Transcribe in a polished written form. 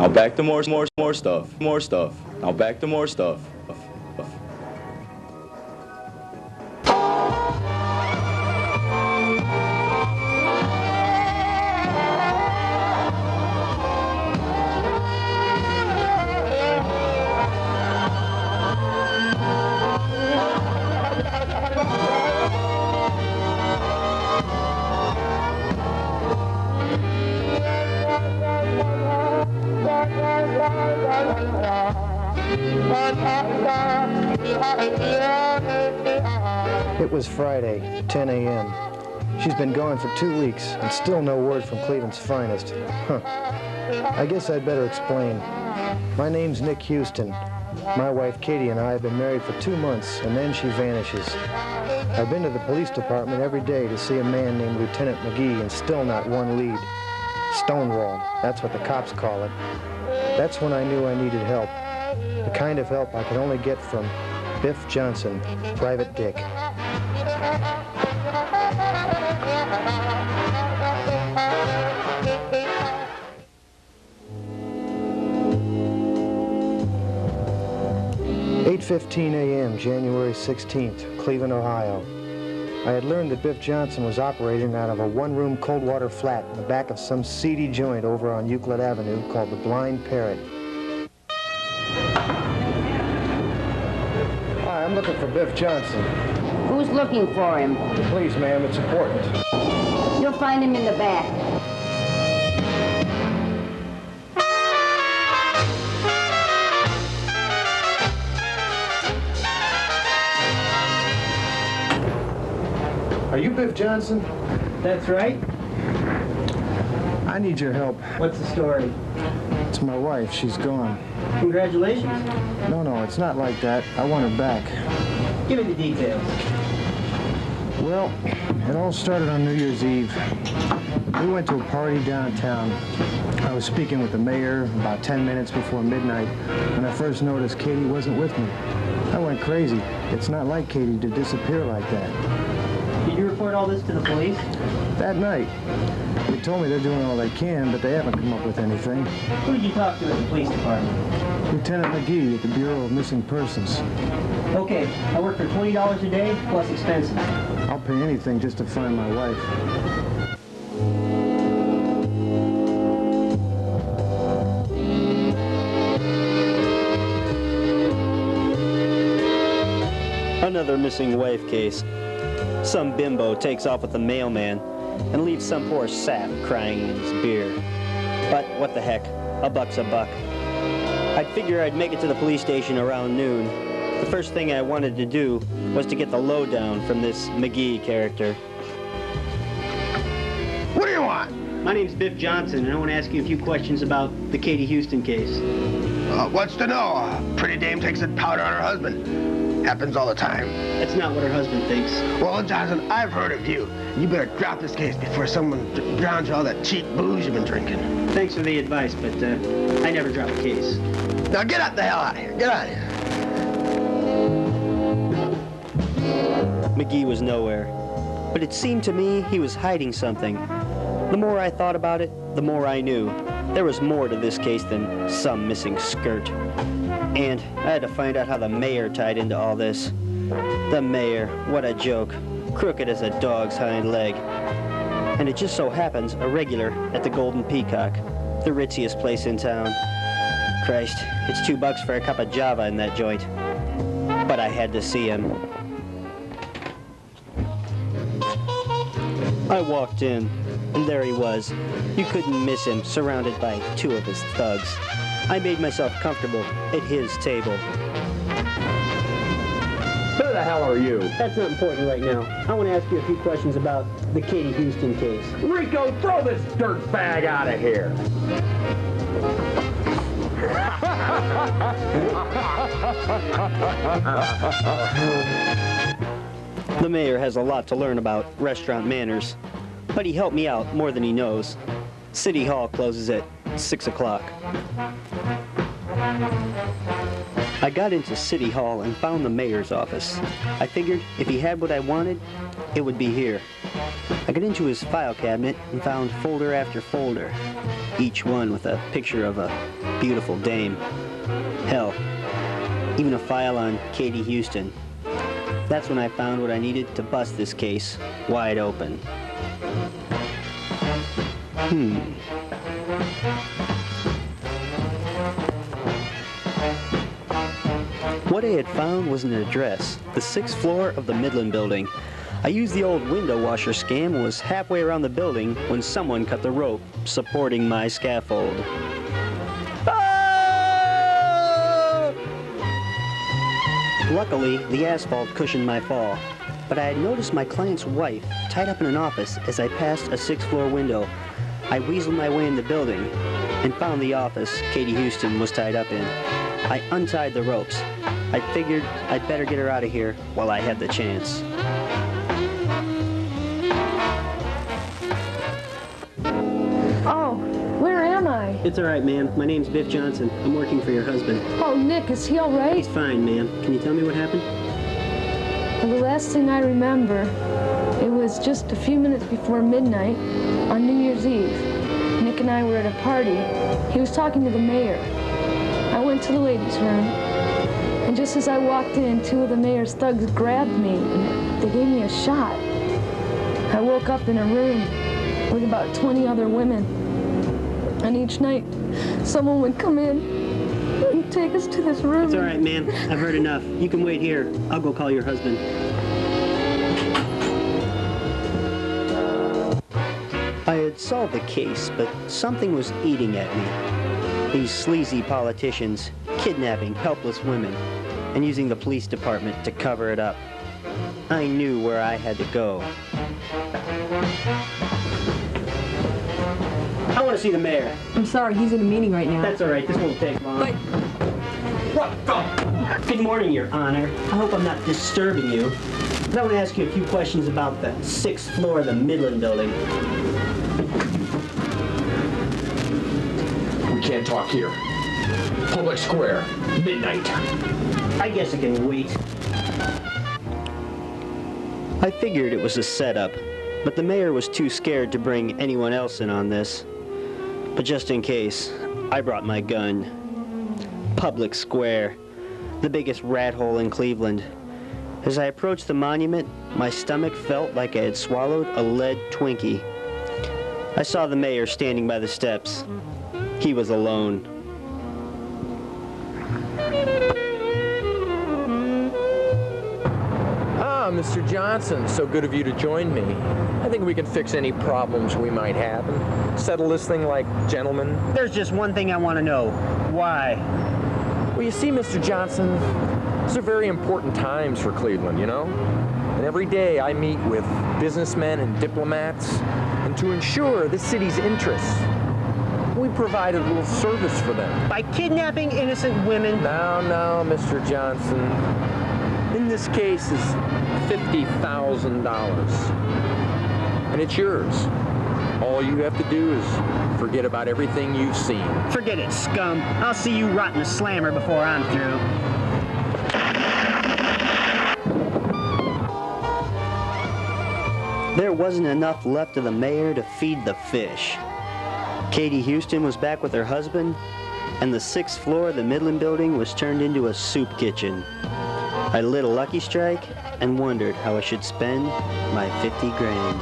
Now back to more stuff. Now back to more stuff. It was Friday, 10 a.m. She's been gone for 2 weeks and still no word from Cleveland's finest. Huh. I guess I'd better explain. My name's Nick Houston. My wife Katie and I have been married for 2 months, and then she vanishes. I've been to the police department every day to see a man named Lieutenant McGee, and still not one lead. Stonewalled, that's what the cops call it. That's when I knew I needed help. The kind of help I could only get from Biff Johnson, Private Dick. "8:15 a.m., January 16th, Cleveland, Ohio. I had learned that Biff Johnson was operating out of a one-room cold water flat in the back of some seedy joint over on Euclid Avenue called the Blind Parrot. Hi, I'm looking for Biff Johnson. Who's looking for him? Please, ma'am, it's important. You'll find him in the back. Are you Biff Johnson? That's right. I need your help. What's the story? It's my wife. She's gone. Congratulations. No, it's not like that. I want her back. Give me the details. Well, it all started on New Year's Eve. We went to a party downtown. I was speaking with the mayor about 10 minutes before midnight when I first noticed Katie wasn't with me. I went crazy. It's not like Katie to disappear like that. Did you report all this to the police? That night. They told me they're doing all they can, but they haven't come up with anything. Who did you talk to at the police department? Lieutenant McGee at the Bureau of Missing Persons. Okay, I work for $20 a day plus expenses. I'll pay anything just to find my wife. Another missing wife case. Some bimbo takes off with the mailman and leaves some poor sap crying in his beer. But what the heck, a buck's a buck. I'd figure I'd make it to the police station around noon. The first thing I wanted to do was to get the lowdown from this McGee character. What do you want? My name's Biff Johnson, and I want to ask you a few questions about the Katie Houston case. What's to know? A pretty dame takes a powder on her husband. Happens all the time. That's not what her husband thinks. Well, Johnson, I've heard of you. You better drop this case before someone drowns you all that cheap booze you've been drinking. Thanks for the advice, but I never drop a case. Now get the hell out of here. Get out of here. McGee was nowhere, but it seemed to me he was hiding something. The more I thought about it, the more I knew. There was more to this case than some missing skirt. And I had to find out how the mayor tied into all this. The mayor, what a joke. Crooked as a dog's hind leg. And it just so happens a regular at the Golden Peacock, the ritziest place in town. Christ, it's $2 for a cup of Java in that joint. But I had to see him. I walked in, and there he was. You couldn't miss him, surrounded by 2 of his thugs. I made myself comfortable at his table. Who the hell are you? That's not important right now. I want to ask you a few questions about the Katie Houston case. Rico, throw this dirt bag out of here. The mayor has a lot to learn about restaurant manners, but he helped me out more than he knows. City Hall closes at 6 o'clock. I got into City Hall and found the mayor's office. I figured if he had what I wanted, it would be here. I got into his file cabinet and found folder after folder. each one with a picture of a beautiful dame. Hell, even a file on Katie Houston. That's when I found what I needed to bust this case wide open. What I had found was an address, the 6th floor of the Midland Building. I used the old window washer scam and was halfway around the building when someone cut the rope supporting my scaffold. Ah! Luckily, the asphalt cushioned my fall, but I had noticed my client's wife tied up in an office as I passed a 6th floor window. I weaseled my way in the building and found the office Katie Houston was tied up in. I untied the ropes. I figured I'd better get her out of here while I had the chance. Oh, where am I? It's all right, ma'am. My name's Biff Johnson. I'm working for your husband. Oh, Nick, is he all right? He's fine, ma'am. Can you tell me what happened? Well, the last thing I remember, it was just a few minutes before midnight on New Year's Eve. Nick and I were at a party. He was talking to the mayor. I went to the ladies' room, and just as I walked in, 2 of the mayor's thugs grabbed me, and they gave me a shot. I woke up in a room with about 20 other women, and each night, someone would come in and take us to this room. It's all right, ma'am. I've heard enough. You can wait here. I'll go call your husband. I had solved the case, but something was eating at me. These sleazy politicians kidnapping helpless women and using the police department to cover it up. I knew where I had to go. I want to see the mayor. I'm sorry, he's in a meeting right now. That's all right. This won't take long. But What the? Good morning, Your Honor. I hope I'm not disturbing you. But I want to ask you a few questions about the 6th floor of the Midland Building. We can't talk here. Public Square, midnight. I guess I can wait. I figured it was a setup, but the mayor was too scared to bring anyone else in on this. But just in case, I brought my gun. Public Square, the biggest rat hole in Cleveland. As I approached the monument, my stomach felt like I had swallowed a lead Twinkie. I saw the mayor standing by the steps. He was alone. Ah, Mr. Johnson, so good of you to join me. I think we can fix any problems we might have and settle this thing like gentlemen. There's just one thing I want to know. Why? Well, you see, Mr. Johnson, these are very important times for Cleveland, you know? And every day I meet with businessmen and diplomats, and to ensure this city's interests, we provide a little service for them. By kidnapping innocent women? No, Mr. Johnson. In this case is $50,000. And it's yours. All you have to do is forget about everything you've seen. Forget it, scum. I'll see you rot in a slammer before I'm through. There wasn't enough left of the mayor to feed the fish. Katie Houston was back with her husband, and the 6th floor of the Midland Building was turned into a soup kitchen. I lit a lucky strike and wondered how I should spend my 50 grand.